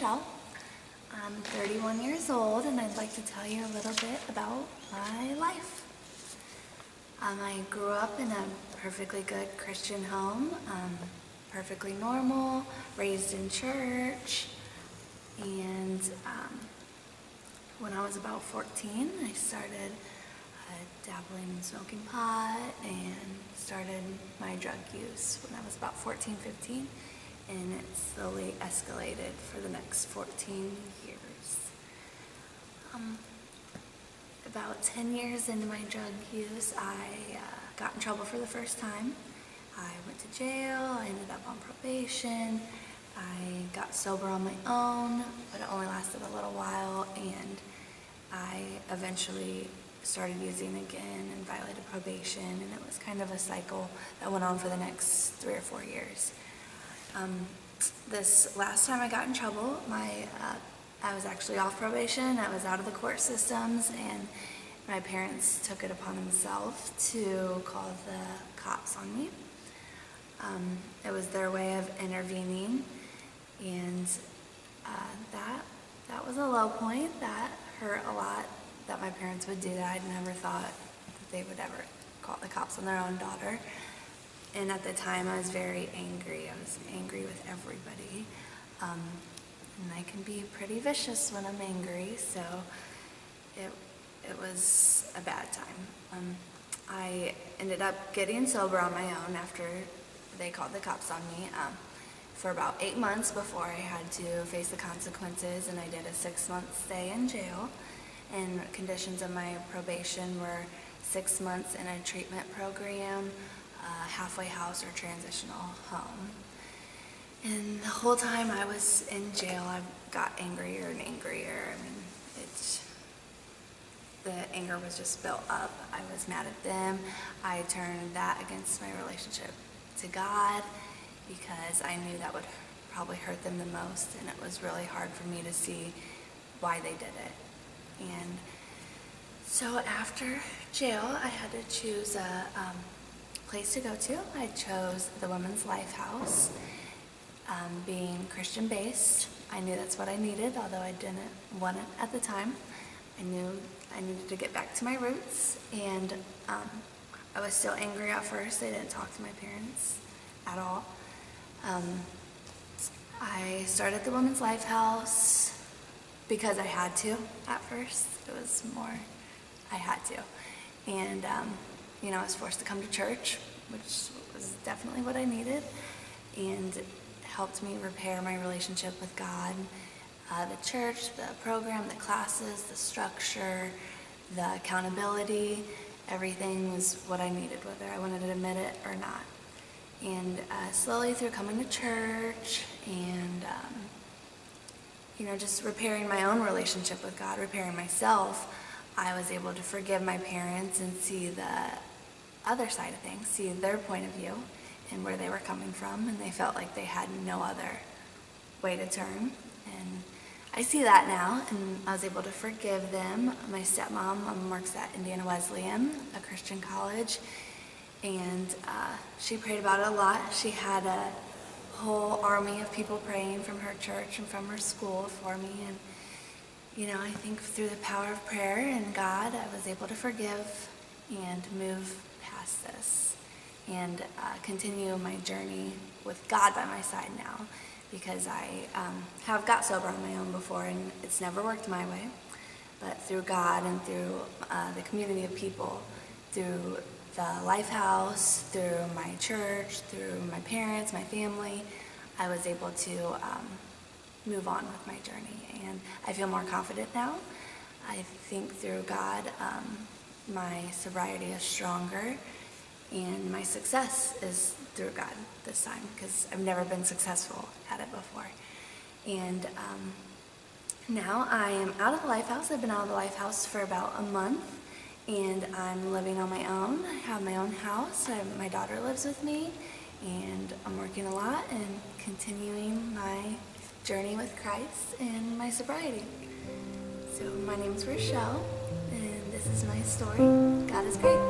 Richelle. I'm 31 years old and I'd like to tell you a little bit about my life. I grew up in a perfectly good Christian home, perfectly normal, raised in church, and when I was about 14, I started dabbling in smoking pot and started my drug use when I was about 14, 15, and it slowly escalated for the next 14 years. About 10 years into my drug use, I got in trouble for the first time. I went to jail, I ended up on probation, I got sober on my own, but it only lasted a little while, and I eventually started using again and violated probation, and it was kind of a cycle that went on for the next 3 or 4 years. This last time I got in trouble, I was actually off probation, I was out of the court systems, and my parents took it upon themselves to call the cops on me. It was their way of intervening, and that was a low point. That hurt a lot, that my parents would do that. I'd never thought that they would ever call the cops on their own daughter. And at the time, I was very angry. I was angry with everybody. And I can be pretty vicious when I'm angry, so it was a bad time. I ended up getting sober on my own after they called the cops on me for about 8 months before I had to face the consequences, and I did a 6-month stay in jail. And conditions of my probation were 6 months in a treatment program, a halfway house or transitional home. And the whole time I was in jail, I got angrier and angrier. I mean, the anger was just built up. I was mad at them. I turned that against my relationship to God because I knew that would probably hurt them the most, and it was really hard for me to see why they did it. And so after jail, I had to choose a place to go to. I chose the Women's Life House. Being Christian-based, I knew that's what I needed, although I didn't want it at the time. I knew I needed to get back to my roots, and I was still angry at first. I didn't talk to my parents at all. I started the Women's Life House because I had to at first. It was more, I had to. And, I was forced to come to church, which was definitely what I needed, and helped me repair my relationship with God. The church, the program, the classes, the structure, the accountability, everything was what I needed, whether I wanted to admit it or not. And slowly through coming to church and just repairing my own relationship with God, repairing myself, I was able to forgive my parents and see the other side of things, see their point of view and where they were coming from, and they felt like they had no other way to turn. And I see that now, and I was able to forgive them. My stepmom works at Indiana Wesleyan, a Christian college, and she prayed about it a lot. She had a whole army of people praying from her church and from her school for me, and I think through the power of prayer and God, I was able to forgive and move past this and continue my journey with God by my side now, because I have got sober on my own before, and it's never worked my way. But through God and through the community of people, through the Life House, through my church, through my parents, my family, I was able to move on with my journey, and I feel more confident now. I think through God, my sobriety is stronger, and my success is through God this time, because I've never been successful at it before. And now I am out of the Life House. I've been out of the Life House for about a month, and I'm living on my own. I have my own house. My daughter lives with me, and I'm working a lot and continuing my journey with Christ and my sobriety. So my name is Richelle, and this is my story. God is great.